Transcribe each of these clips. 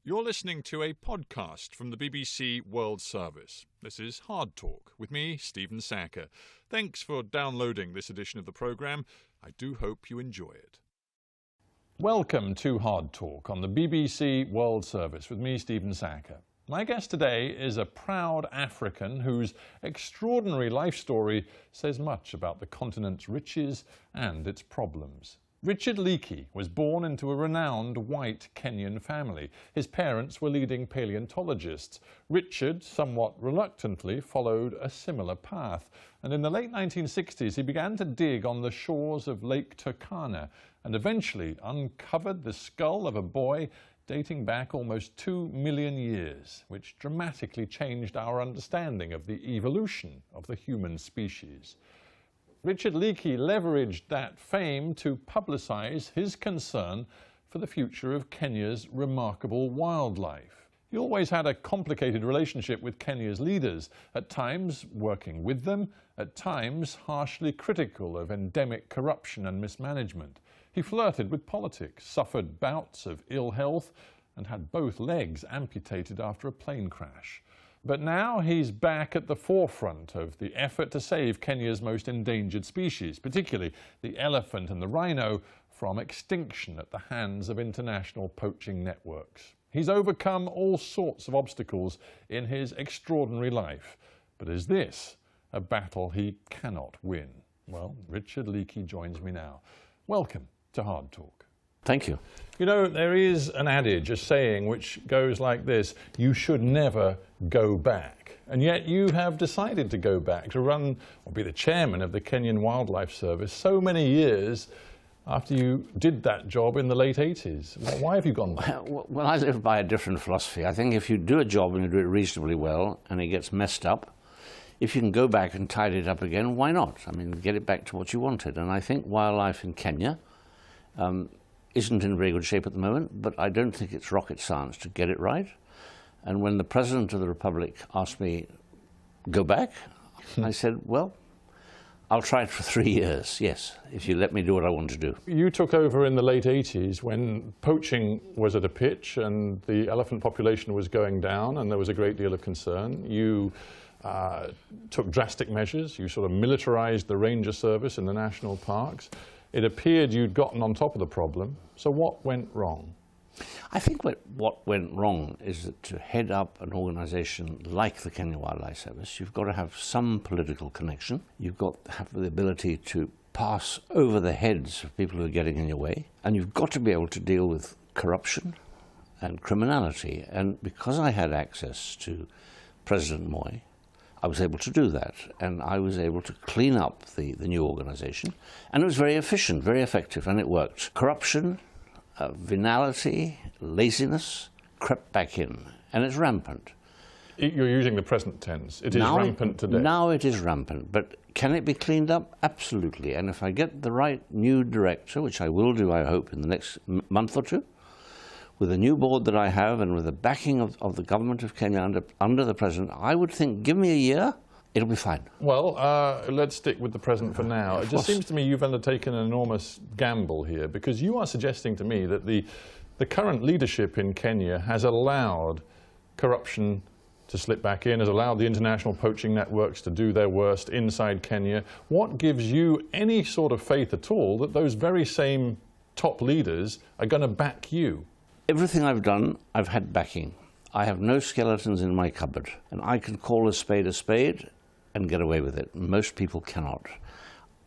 You're listening to a podcast from the BBC World Service. This is Hardtalk with me, Stephen Sacker. Thanks for downloading this edition of the programme. I do hope you enjoy it. Welcome to Hardtalk on the BBC World Service with me, Stephen Sacker. My guest today is a proud African whose extraordinary life story says much about the continent's riches and its problems. Richard Leakey was born into a renowned white Kenyan family. His parents were leading paleontologists. Richard, somewhat reluctantly, followed a similar path. And in the late 1960s, he began to dig on the shores of Lake Turkana and eventually uncovered the skull of a boy dating back almost 2 million years, which dramatically changed our understanding of the evolution of the human species. Richard Leakey leveraged that fame to publicise his concern for the future of Kenya's remarkable wildlife. He always had a complicated relationship with Kenya's leaders, at times working with them, at times harshly critical of endemic corruption and mismanagement. He flirted with politics, suffered bouts of ill health, and had both legs amputated after a plane crash. But now he's back at the forefront of the effort to save Kenya's most endangered species, particularly the elephant and the rhino, from extinction at the hands of international poaching networks. He's overcome all sorts of obstacles in his extraordinary life. But is this a battle he cannot win? Well, Richard Leakey joins me now. Welcome to Hardtalk. Thank you. You know, there is an adage, a saying, which goes like this: you should never go back. And yet you have decided to go back, to run or be the chairman of the Kenyan Wildlife Service so many years after you did that job in the late 80s. Why have you gone back? Well, I live by a different philosophy. I think if you do a job and you do it reasonably well and it gets messed up, if you can go back and tidy it up again, why not? I mean, get it back to what you wanted. And I think wildlife in Kenya isn't in very good shape at the moment, but I don't think it's rocket science to get it right. And when the President of the Republic asked me, go back, I said, well, I'll try it for 3 years, yes, if you let me do what I want to do. You took over in the late 80s when poaching was at a pitch and the elephant population was going down and there was a great deal of concern. You took drastic measures. You sort of militarized the ranger service in the national parks. It appeared you'd gotten on top of the problem. So what went wrong? I think what went wrong is that to head up an organization like the Kenya Wildlife Service, you've got to have some political connection. You've got to have the ability to pass over the heads of people who are getting in your way. And you've got to be able to deal with corruption and criminality. And because I had access to President Moi, I was able to do that, and I was able to clean up the new organization, and it was very efficient, very effective, and it worked. Corruption, venality, laziness crept back in, and it's rampant. You're using the present tense. It is rampant today. Now it is rampant, but can it be cleaned up? Absolutely. And if I get the right new director, which I will do, I hope, in the next month or two, with the new board that I have and with the backing of the government of Kenya under the President, I would think, give me a year, it'll be fine. Well, let's stick with the President for now. It just seems to me you've undertaken an enormous gamble here, because you are suggesting to me that the current leadership in Kenya has allowed corruption to slip back in, has allowed the international poaching networks to do their worst inside Kenya. What gives you any sort of faith at all that those very same top leaders are going to back you? Everything I've done, I've had backing. I have no skeletons in my cupboard, and I can call a spade and get away with it. Most people cannot.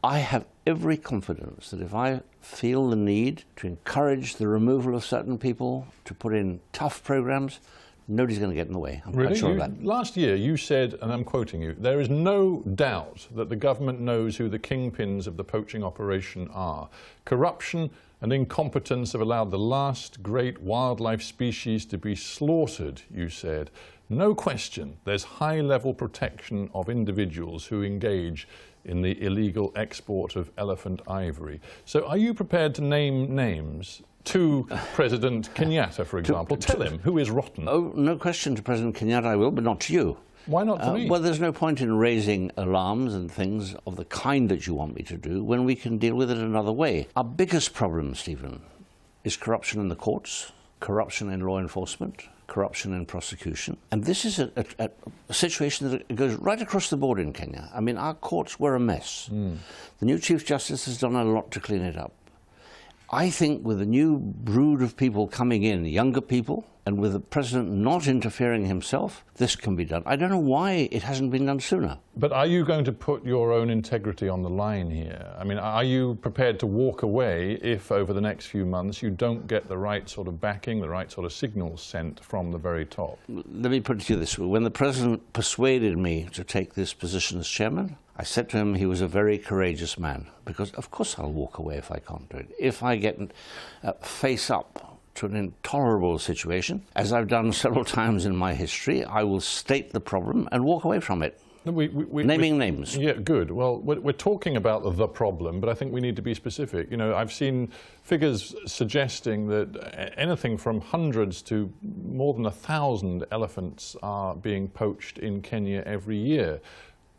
I have every confidence that if I feel the need to encourage the removal of certain people, to put in tough programs, nobody's going to get in the way. I'm quite sure of that. Last year you said, and I'm quoting you, there is no doubt that the government knows who the kingpins of the poaching operation are. Corruption and incompetence have allowed the last great wildlife species to be slaughtered, you said. No question, there's high-level protection of individuals who engage in the illegal export of elephant ivory. So are you prepared to name names to President Kenyatta, for example? Tell him who is rotten. Oh, no question, to President Kenyatta I will, but not to you. Why not to me? Well, there's no point in raising alarms and things of the kind that you want me to do when we can deal with it another way. Our biggest problem, Stephen, is corruption in the courts corruption in law enforcement, corruption in prosecution. And this is a situation that goes right across the board in Kenya. I mean, our courts were a mess. The new Chief Justice has done a lot to clean it up. I think with a new brood of people coming in, younger people, and with the President not interfering himself, this can be done. I don't know why it hasn't been done sooner. But are you going to put your own integrity on the line here? I mean, are you prepared to walk away if over the next few months you don't get the right sort of backing, the right sort of signals sent from the very top? Let me put it to you this way. When the President persuaded me to take this position as chairman, I said to him he was a very courageous man, because of course I'll walk away if I can't do it. If I get face up to an intolerable situation, as I've done several times in my history, I will state the problem and walk away from it. Naming names. Yeah, good. Well, we're talking about the problem, but I think we need to be specific. You know, I've seen figures suggesting that anything from hundreds to more than 1,000 elephants are being poached in Kenya every year.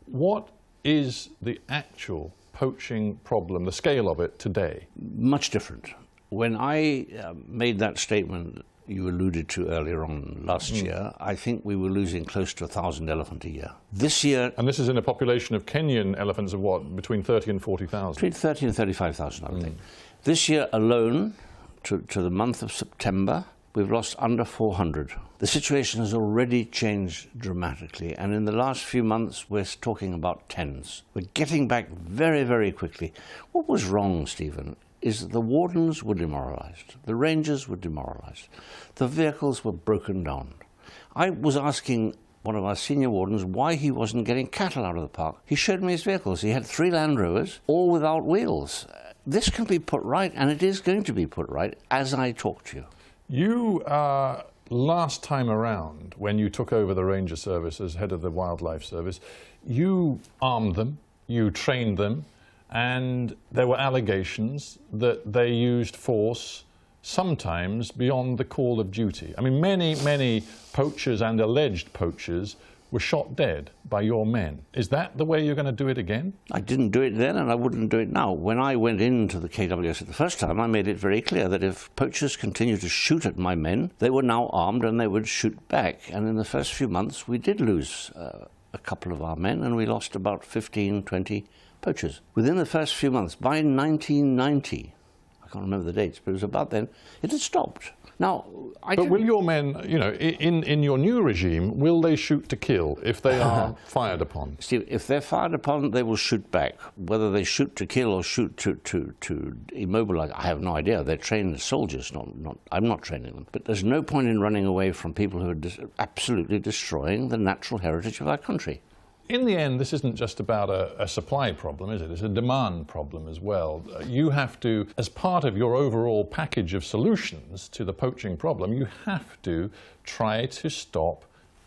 What is the actual poaching problem, the scale of it today? Much different. When I made that statement you alluded to earlier on last year, I think we were losing close to 1,000 elephant a year. This year... And this is in a population of Kenyan elephants of what, between 30 and 40,000? Between 30 and 35,000, I would think. This year alone, to the month of September, we've lost under 400. The situation has already changed dramatically, and in the last few months we're talking about tens. We're getting back very, very quickly. What was wrong, Stephen, is that the wardens were demoralized, the rangers were demoralized, the vehicles were broken down. I was asking one of our senior wardens why he wasn't getting cattle out of the park. He showed me his vehicles. He had 3 Land Rovers, all without wheels. This can be put right, and it is going to be put right as I talk to you. You, last time around, when you took over the Ranger Service as head of the Wildlife Service, you armed them, you trained them, and there were allegations that they used force sometimes beyond the call of duty. I mean, many poachers and alleged poachers were shot dead by your men. Is that the way you're going to do it again? I didn't do it then, and I wouldn't do it now. When I went into the KWS the first time, I made it very clear that if poachers continued to shoot at my men, they were now armed and they would shoot back. And in the first few months, we did lose a couple of our men, and we lost about 15, 20 poachers. Within the first few months, by 1990, I can't remember the dates, but it was about then, it had stopped. Now, but will your men, you know, in your new regime, will they shoot to kill if they are fired upon? Steve, if they're fired upon, they will shoot back. Whether they shoot to kill or shoot to immobilize, I have no idea. They're trained as soldiers, I'm not training them. But there's no point in running away from people who are absolutely destroying the natural heritage of our country. In the end, this isn't just about a supply problem, is it? It's a demand problem as well. You have to, as part of your overall package of solutions to the poaching problem, you have to try to stop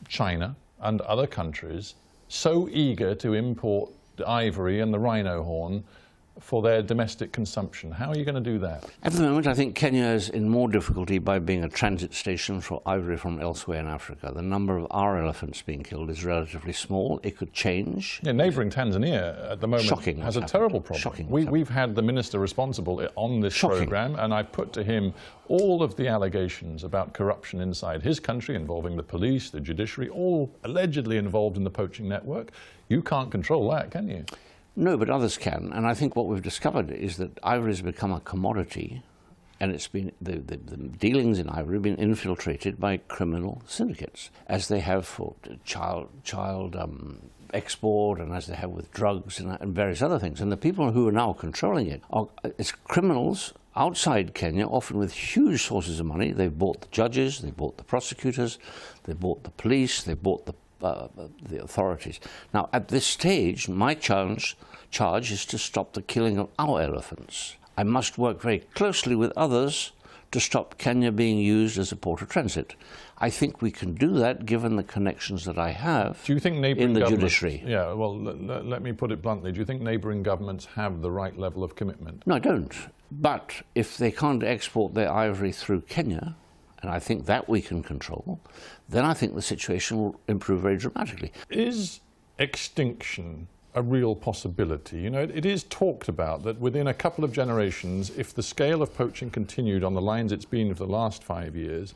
China and other countries so eager to import the ivory and the rhino horn for their domestic consumption. How are you going to do that? At the moment, I think Kenya is in more difficulty by being a transit station for ivory from elsewhere in Africa. The number of our elephants being killed is relatively small. It could change. Yeah, neighbouring Tanzania at the moment has a terrible problem. We've had the minister responsible on this programme, and I put to him all of the allegations about corruption inside his country involving the police, the judiciary, all allegedly involved in the poaching network. You can't control that, can you? No, but others can, and I think what we've discovered is that ivory has become a commodity, and it's been the dealings in ivory have been infiltrated by criminal syndicates, as they have for child export, and as they have with drugs and various other things. And the people who are now controlling it are it's criminals outside Kenya, often with huge sources of money. They've bought the judges, they've bought the prosecutors, they've bought the police, they've bought the authorities. Now, at this stage, my charge is to stop the killing of our elephants. I must work very closely with others to stop Kenya being used as a port of transit. I think we can do that given the connections that I have in the judiciary. Yeah, well, let me put it bluntly. Do you think neighbouring governments have the right level of commitment? No, I don't. But if they can't export their ivory through Kenya, and I think that we can control, then I think the situation will improve very dramatically. Is extinction a real possibility? You know, it is talked about that within a couple of generations, if the scale of poaching continued on the lines it's been for the last 5 years,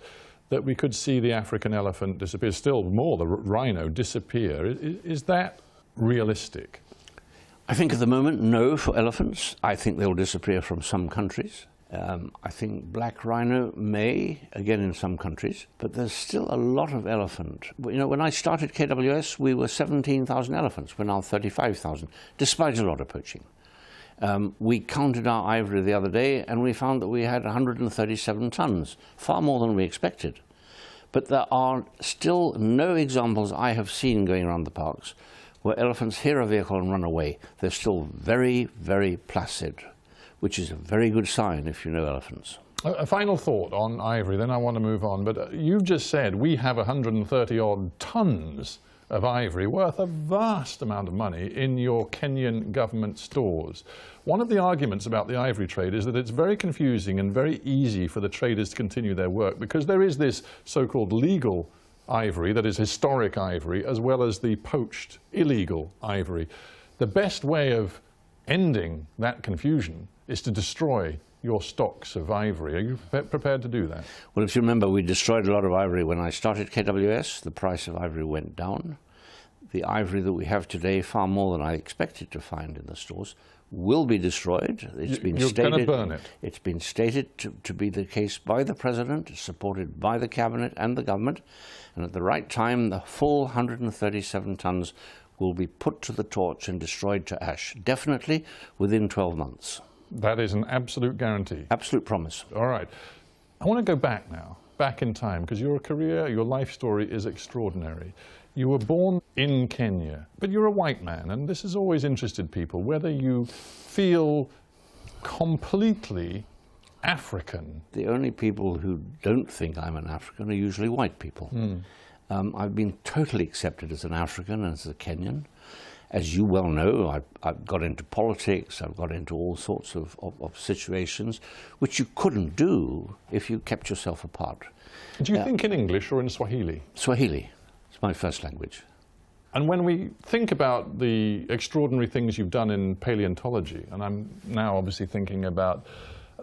that we could see the African elephant disappear, still more the rhino disappear. Is that realistic? I think at the moment, no for elephants. I think they'll disappear from some countries. I think black rhino may, again in some countries, but there's still a lot of elephant. You know, when I started KWS, we were 17,000 elephants. We're now 35,000, despite a lot of poaching. We counted our ivory the other day, and we found that we had 137 tons, far more than we expected. But there are still no examples I have seen going around the parks where elephants hear a vehicle and run away. They're still very, very placid, which is a very good sign if you know elephants. A final thought on ivory, then I want to move on. But you've just said we have 130 odd tons of ivory worth a vast amount of money in your Kenyan government stores. One of the arguments about the ivory trade is that it's very confusing and very easy for the traders to continue their work because there is this so-called legal ivory, that is historic ivory, as well as the poached illegal ivory. The best way of ending that confusion is to destroy your stocks of ivory. Are you prepared to do that? Well, if you remember, we destroyed a lot of ivory when I started KWS. The price of ivory went down. The ivory that we have today, far more than I expected to find in the stores, will be destroyed. You're going to burn it. It's been stated to be the case by the President, supported by the Cabinet and the government, and at the right time, the full 137 tons will be put to the torch and destroyed to ash, definitely within 12 months. That is an absolute guarantee. Absolute promise. All right. I want to go back now, back in time, because your career, your life story is extraordinary. You were born in Kenya, but you're a white man, and this has always interested people, whether you feel completely African. The only people who don't think I'm an African are usually white people. I've been totally accepted as an African and as a Kenyan. As you well know, I've got into politics, I've got into all sorts of situations which you couldn't do if you kept yourself apart. Do you think in English or in Swahili? Swahili. It's my first language. And when we think about the extraordinary things you've done in paleontology, and I'm now obviously thinking about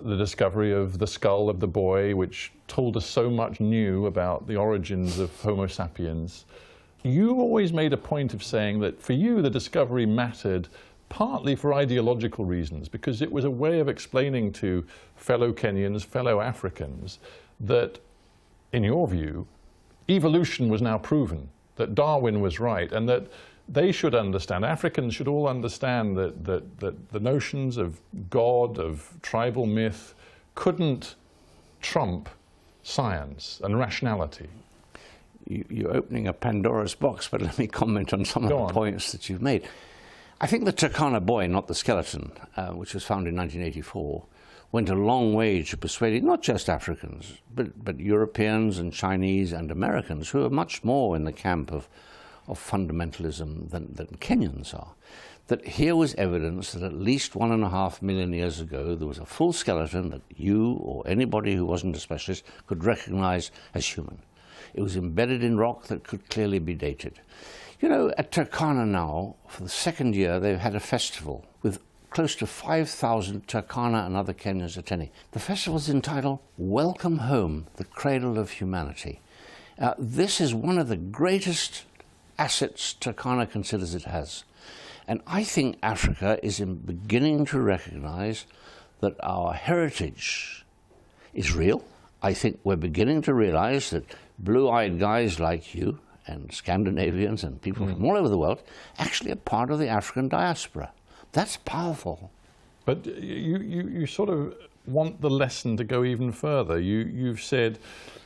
the discovery of the skull of the boy, which told us so much new about the origins of Homo sapiens, you always made a point of saying that for you the discovery mattered partly for ideological reasons, because it was a way of explaining to fellow Kenyans, fellow Africans, that, in your view, evolution was now proven, that Darwin was right, and that they should understand, Africans should all understand that the notions of God, of tribal myth, couldn't trump science and rationality. You're opening a Pandora's box, but let me comment on some of the points that you've made. I think the Turkana boy, not the skeleton, which was found in 1984, went a long way to persuading not just Africans, but Europeans and Chinese and Americans, who are much more in the camp of fundamentalism than Kenyans are, that here was evidence that at least 1.5 million years ago there was a full skeleton that you or anybody who wasn't a specialist could recognize as human. It was embedded in rock that could clearly be dated. You know, at Turkana now, for the second year, they've had a festival with close to 5,000 Turkana and other Kenyans attending. The festival is entitled Welcome Home, the Cradle of Humanity. This is one of the greatest assets Turkana considers it has. And I think Africa is beginning to recognize that our heritage is real. I think we're beginning to realize that blue-eyed guys like you and Scandinavians and people from all over the world actually are part of the African diaspora. That's powerful. But you sort of want the lesson to go even further. You've said,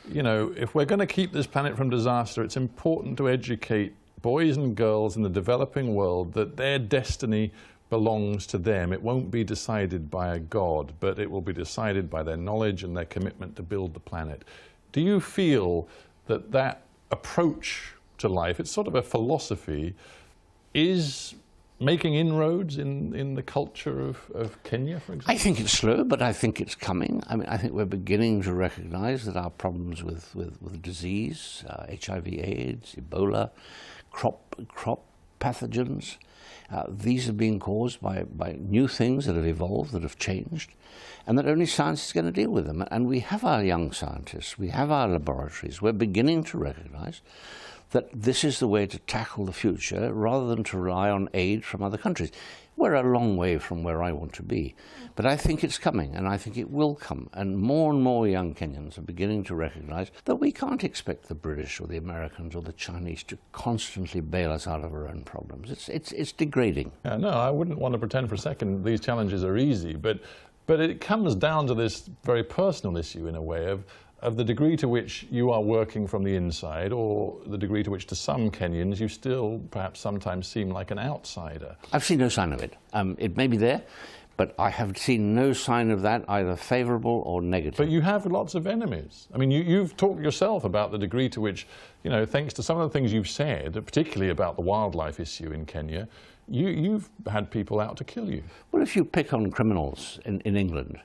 you know, if we're going to keep this planet from disaster, it's important to educate boys and girls in the developing world that their destiny belongs to them. It won't be decided by a god, but it will be decided by their knowledge and their commitment to build the planet. Do you feel that that approach to life, it's sort of a philosophy, is making inroads in the culture of Kenya, for example? I think it's slow, but I think it's coming. I mean, I think we're beginning to recognize that our problems with disease, HIV, AIDS, Ebola, crop pathogens. These are being caused by new things that have evolved, that have changed, and that only science is going to deal with them. And we have our young scientists, we have our laboratories. We're beginning to recognize that this is the way to tackle the future rather than to rely on aid from other countries. We're a long way from where I want to be, but I think it's coming, and I think it will come. And more young Kenyans are beginning to recognize that we can't expect the British or the Americans or the Chinese to constantly bail us out of our own problems. It's degrading. No, I wouldn't want to pretend for a second these challenges are easy, but it comes down to this very personal issue in a way of the degree to which you are working from the inside, or the degree to which to some Kenyans you still perhaps sometimes seem like an outsider. I've seen no sign of it. It may be there, but I have seen no sign of that, either favourable or negative. But you have lots of enemies. I mean, you've talked yourself about the degree to which, you know, thanks to some of the things you've said, particularly about the wildlife issue in Kenya, you've had people out to kill you. Well, if you pick on criminals in England,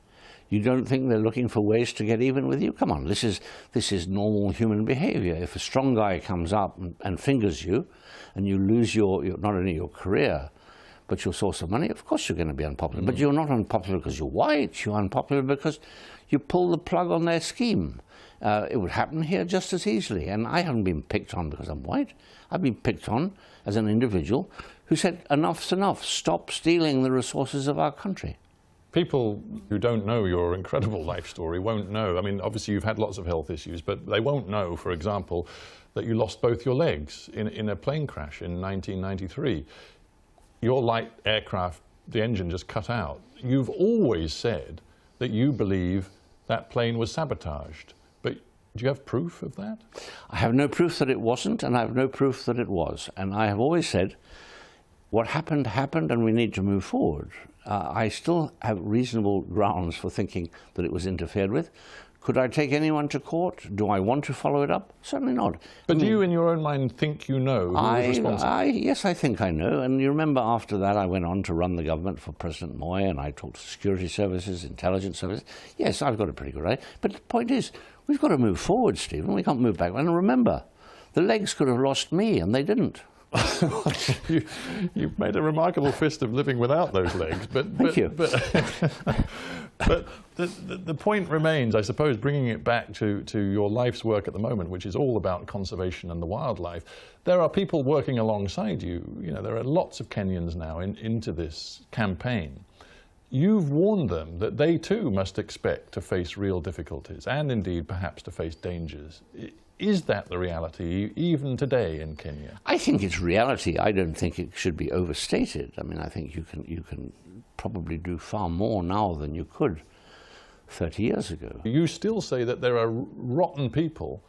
you don't think they're looking for ways to get even with you? Come on, this is normal human behavior. If a strong guy comes up and fingers you, and you lose your not only your career, but your source of money, of course you're going to be unpopular. But you're not unpopular because you're white, you're unpopular because you pull the plug on their scheme. It would happen here just as easily. And I haven't been picked on because I'm white. I've been picked on as an individual who said, enough's enough, stop stealing the resources of our country. People who don't know your incredible life story won't know. I mean, obviously you've had lots of health issues, but they won't know, for example, that you lost both your legs in a plane crash in 1993. Your light aircraft, the engine just cut out. You've always said that you believe that plane was sabotaged, but do you have proof of that? I have no proof that it wasn't, and I have no proof that it was. And I have always said, what happened, happened, and we need to move forward. I still have reasonable grounds for thinking that it was interfered with. Could I take anyone to court? Do I want to follow it up? Certainly not. But do you, in your own mind, think you know who was responsible? Yes, I think I know. And you remember after that I went on to run the government for President Moi, and I talked to security services, intelligence services. Yes, I've got a pretty good idea. But the point is, we've got to move forward, Stephen. We can't move back. And remember, the legs could have lost me, and they didn't. You've made a remarkable fist of living without those legs. Thank you. But the point remains, I suppose, bringing it back to your life's work at the moment, which is all about conservation and the wildlife. There are people working alongside you. You know, there are lots of Kenyans now into this campaign. You've warned them that they too must expect to face real difficulties and indeed perhaps to face dangers. Is that the reality even today in Kenya? I think it's reality. I don't think it should be overstated. I mean, I think you can probably do far more now than you could 30 years ago. You still say that there are rotten people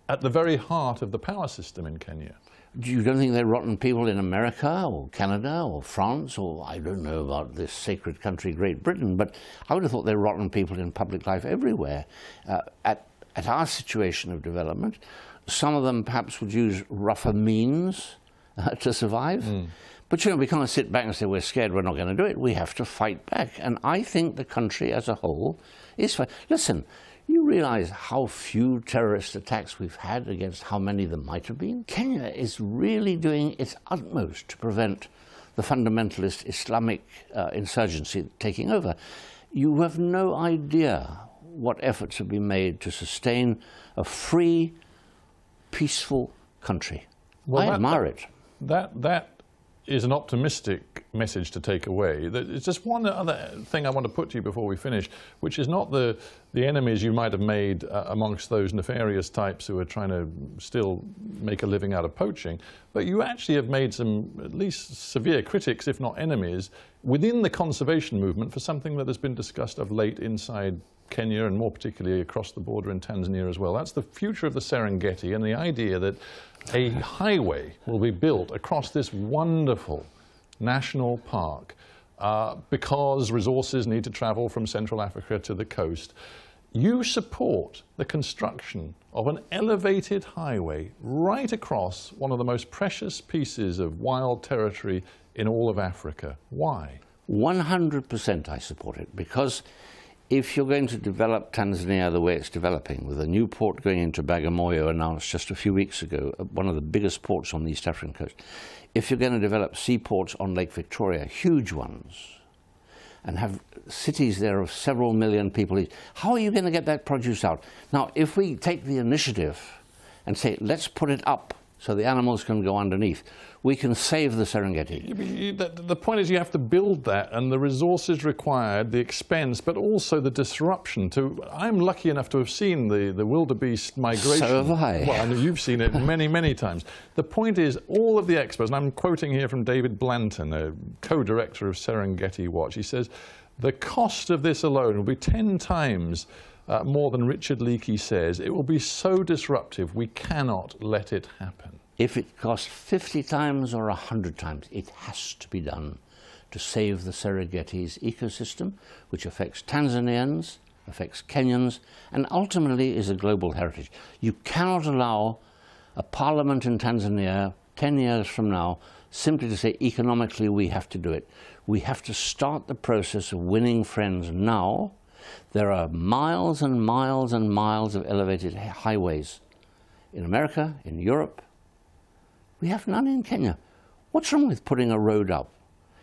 at the very heart of the power system in Kenya. You don't think there are rotten people in America or Canada or France or I don't know about this sacred country, Great Britain, but I would have thought there are rotten people in public life everywhere. At our situation of development, some of them perhaps would use rougher means to survive. But, you know, we can't sit back and say we're scared, we're not going to do it. We have to fight back. And I think the country as a whole is fine. Listen, you realize how few terrorist attacks we've had against how many there might have been? Kenya is really doing its utmost to prevent the fundamentalist Islamic insurgency taking over. You have no idea what efforts have been made to sustain a free, peaceful country. Well, I admire it. That is an optimistic message to take away. There's just one other thing I want to put to you before we finish, which is not the enemies you might have made amongst those nefarious types who are trying to still make a living out of poaching, but you actually have made some at least severe critics, if not enemies, within the conservation movement for something that has been discussed of late inside Kenya and more particularly across the border in Tanzania as well. That's the future of the Serengeti and the idea that a highway will be built across this wonderful national park because resources need to travel from Central Africa to the coast. You support the construction of an elevated highway right across one of the most precious pieces of wild territory in all of Africa. Why? 100% I support it, because If you're going to develop Tanzania the way it's developing, with a new port going into Bagamoyo announced just a few weeks ago, one of the biggest ports on the East African coast, if you're going to develop seaports on Lake Victoria, huge ones, and have cities there of several million people each, how are you going to get that produce out? Now, if we take the initiative and say, let's put it up so the animals can go underneath, we can save the Serengeti. The point is you have to build that, and the resources required, the expense, but also the disruption. I'm lucky enough to have seen the wildebeest migration. So have I. Well, I know you've seen it many, many times. The point is, all of the experts, and I'm quoting here from David Blanton, a co-director of Serengeti Watch, he says, the cost of this alone will be 10 times more than Richard Leakey says. It will be so disruptive, we cannot let it happen. If it costs 50 times or 100 times, it has to be done to save the Serengeti's ecosystem, which affects Tanzanians, affects Kenyans, and ultimately is a global heritage. You cannot allow a parliament in Tanzania 10 years from now simply to say economically we have to do it. We have to start the process of winning friends now. There are miles and miles and miles of elevated highways in America, in Europe. We have none in Kenya. What's wrong with putting a road up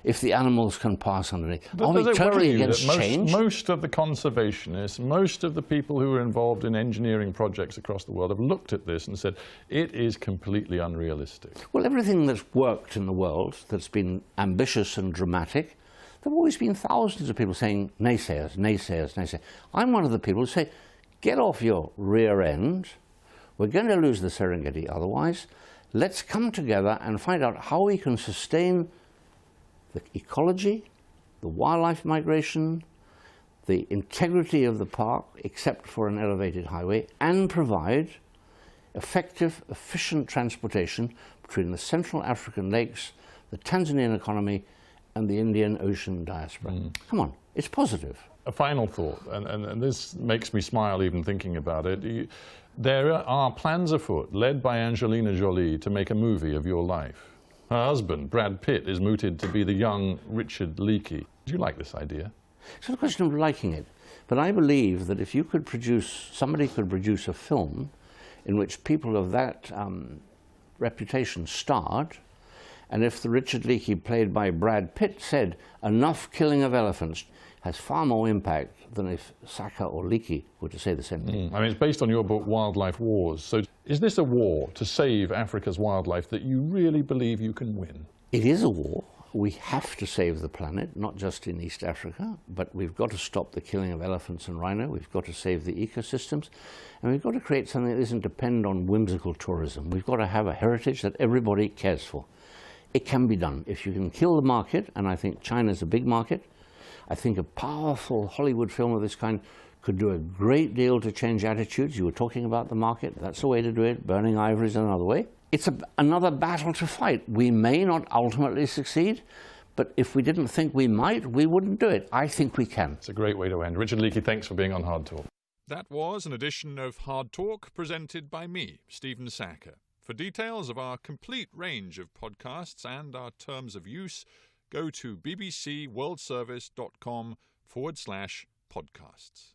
if the animals can pass underneath? Are we totally against change? Most of the conservationists, most of the people who are involved in engineering projects across the world have looked at this and said, it is completely unrealistic. Well, everything that's worked in the world that's been ambitious and dramatic, there have always been thousands of people saying, naysayers, naysayers, naysayers. I'm one of the people who say, get off your rear end. We're going to lose the Serengeti otherwise. Let's come together and find out how we can sustain the ecology, the wildlife migration, the integrity of the park, except for an elevated highway, and provide effective, efficient transportation between the Central African lakes, the Tanzanian economy, and the Indian Ocean diaspora. Come on, it's positive. A final thought, and this makes me smile even thinking about it. There are plans afoot, led by Angelina Jolie, to make a movie of your life. Her husband, Brad Pitt, is mooted to be the young Richard Leakey. Do you like this idea? It's not a question of liking it, but I believe that if you could somebody could produce a film in which people of that reputation starred, and if the Richard Leakey played by Brad Pitt said, enough killing of elephants, has far more impact than if Saka or Leakey were to say the same thing. I mean, it's based on your book, Wildlife Wars. So is this a war to save Africa's wildlife that you really believe you can win? It is a war. We have to save the planet, not just in East Africa, but we've got to stop the killing of elephants and rhino. We've got to save the ecosystems, and we've got to create something that isn't dependent on whimsical tourism. We've got to have a heritage that everybody cares for. It can be done. If you can kill the market, and I think China's a big market, I think a powerful Hollywood film of this kind could do a great deal to change attitudes. You were talking about the market. That's the way to do it. Burning ivory is another way. It's another battle to fight. We may not ultimately succeed, but if we didn't think we might, we wouldn't do it. I think we can. It's a great way to end. Richard Leakey, thanks for being on Hard Talk. That was an edition of Hard Talk presented by me, Stephen Sackur. For details of our complete range of podcasts and our terms of use, go to bbcworldservice.com/podcasts.